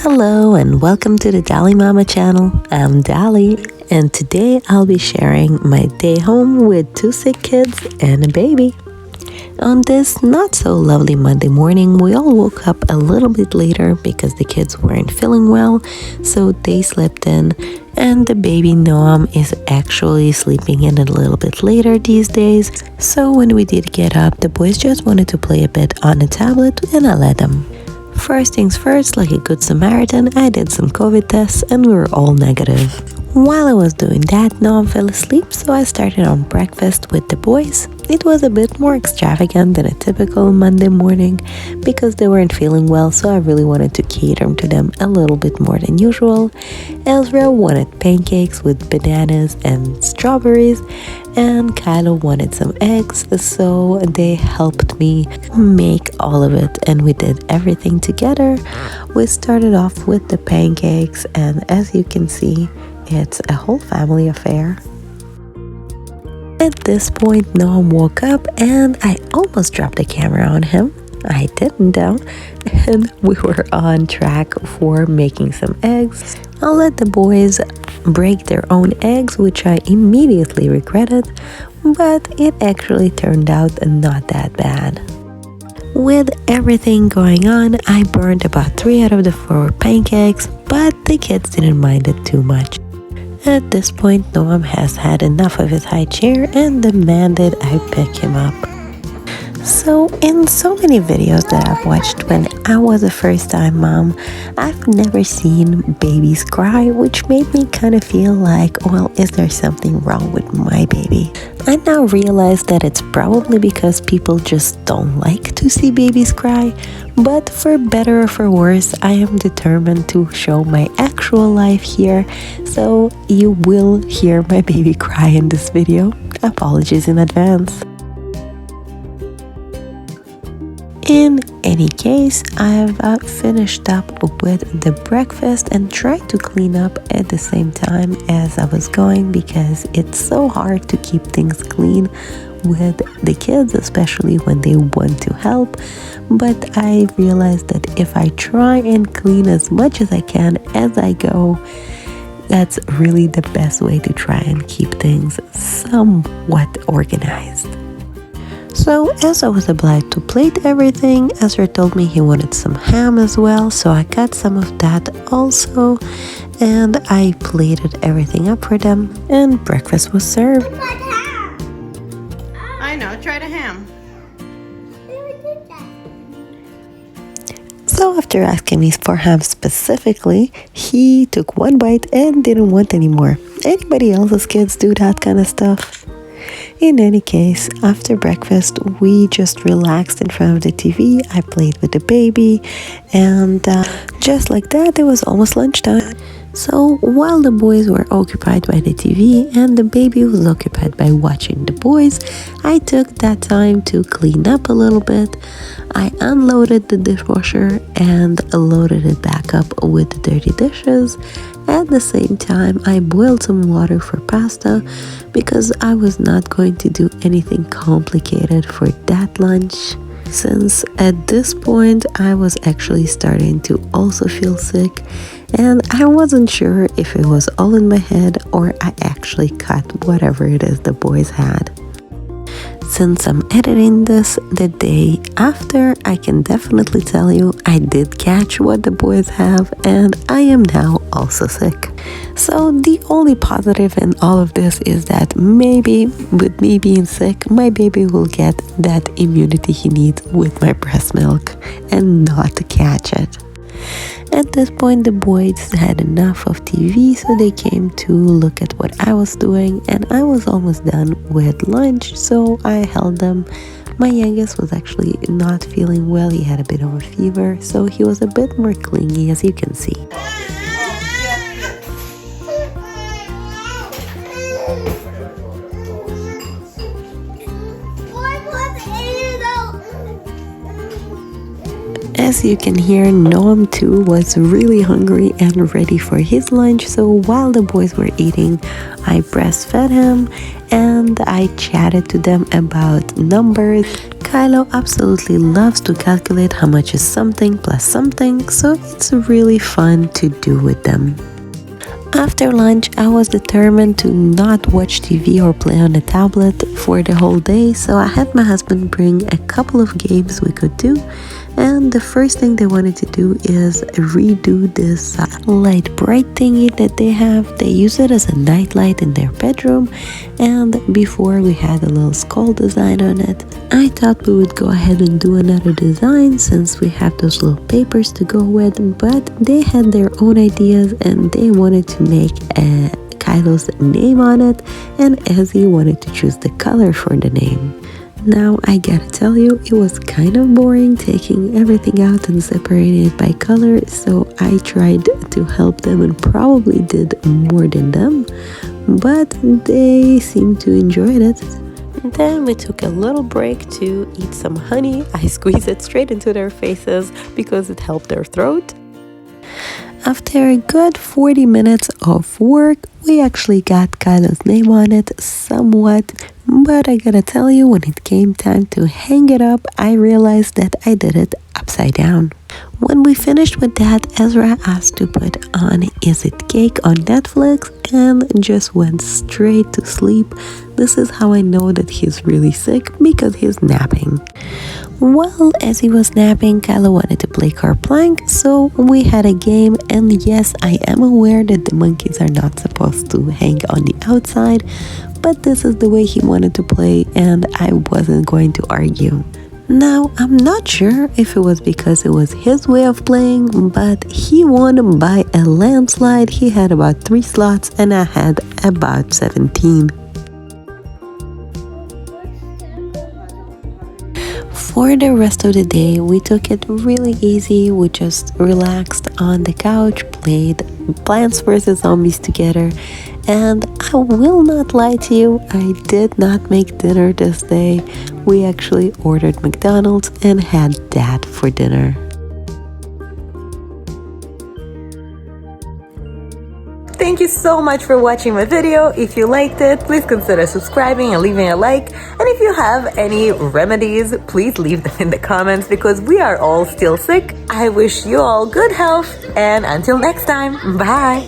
Hello and welcome to the Dali Mama channel. I'm Dali and today I'll be sharing my day home with two sick kids and a baby. On this not so lovely Monday morning, we all woke up a little bit later because the kids weren't feeling well, so they slept in, and the baby Noam is actually sleeping in a little bit later these days. So when we did get up, the boys just wanted to play a bit on the tablet and I let them. First things first, like a good Samaritan, I did some COVID tests and we were all negative. While I was doing that, Noam fell asleep, so I started on breakfast with the boys. It was a bit more extravagant than a typical Monday morning because they weren't feeling well, so I really wanted to cater to them a little bit more than usual. Ezra wanted pancakes with bananas and strawberries, and Kylo wanted some eggs, so they helped me make all of it and we did everything together. We started off with the pancakes, and as you can see, it's a whole family affair. At this point, Noam woke up and I almost dropped the camera on him. I didn't though, and we were on track for making some eggs. I'll let the boys break their own eggs, which I immediately regretted, but it actually turned out not that bad. With everything going on, I burned about 3 out of the 4 pancakes, but the kids didn't mind it too much. At this point, Noam has had enough of his high chair and demanded I pick him up. So in so many videos that I've watched when I was a first-time mom, I've never seen babies cry, which made me kind of feel like, well, is there something wrong with my baby? I now realize that it's probably because people just don't like to see babies cry, but for better or for worse, I am determined to show my actual life here, so you will hear my baby cry in this video. Apologies in advance. In any case, I've finished up with the breakfast and tried to clean up at the same time as I was going because it's so hard to keep things clean with the kids, especially when they want to help. But I realized that if I try and clean as much as I can as I go, that's really the best way to try and keep things somewhat organized. So as I was obliged to plate everything, Ezra told me he wanted some ham as well, so I got some of that also, and I plated everything up for them, and breakfast was served. I know, try the ham. So after asking me for ham specifically, he took one bite and didn't want any more. Anybody else's kids do that kind of stuff? In any case, after breakfast, we just relaxed in front of the TV. I played with the baby, and just like that, it was almost lunchtime. So while the boys were occupied by the TV and the baby was occupied by watching the boys, I took that time to clean up a little bit. I unloaded the dishwasher and loaded it back up with the dirty dishes. At the same time, I boiled some water for pasta because I was not going to do anything complicated for that lunch, since at this point I was actually starting to also feel sick and I wasn't sure if it was all in my head or I actually cut whatever it is the boys had. Since I'm editing this the day after, I can definitely tell you I did catch what the boys have and I am now also sick. So the only positive in all of this is that maybe with me being sick, my baby will get that immunity he needs with my breast milk and not catch it. At this point, the boys had enough of TV, so they came to look at what I was doing, and I was almost done with lunch, so I held them. My youngest was actually not feeling well. He had a bit of a fever, so he was a bit more clingy, as you can see. As you can hear, Noam too was really hungry and ready for his lunch, so while the boys were eating, I breastfed him and I chatted to them about numbers. Kylo absolutely loves to calculate how much is something plus something, so it's really fun to do with them. After lunch, I was determined to not watch TV or play on the tablet for the whole day, so I had my husband bring a couple of games we could do. And the first thing they wanted to do is redo this light bright thingy that they have. They use it as a nightlight in their bedroom, and before we had a little skull design on it. I thought we would go ahead and do another design since we have those little papers to go with, but they had their own ideas and they wanted to make Kylo's name on it, and Ezzy wanted to choose the color for the name. Now I gotta tell you, it was kind of boring taking everything out and separating it by color, so I tried to help them and probably did more than them, but they seemed to enjoy it. Then we took a little break to eat some honey. I squeezed it straight into their faces because it helped their throat. After a good 40 minutes of work, we actually got Kylo's name on it somewhat, but I gotta tell you, when it came time to hang it up, I realized that I did it upside down. When we finished with that, Ezra asked to put on Is It Cake on Netflix and just went straight to sleep. This is how I know that he's really sick, because he's napping. Well, as he was napping, Kylo wanted to play Carplank, so we had a game, and yes, I am aware that the monkeys are not supposed to hang on the outside, but this is the way he wanted to play, and I wasn't going to argue. Now, I'm not sure if it was because it was his way of playing, but he won by a landslide. He had about 3 slots and I had about 17. For the rest of the day, we took it really easy. We just relaxed on the couch, played Plants vs. Zombies together, and I will not lie to you, I did not make dinner this day. We actually ordered McDonald's and had that for dinner. Thank you so much for watching my video. If you liked it, please consider subscribing and leaving a like. And if you have any remedies, please leave them in the comments, because we are all still sick. I wish you all good health, and until next time, bye!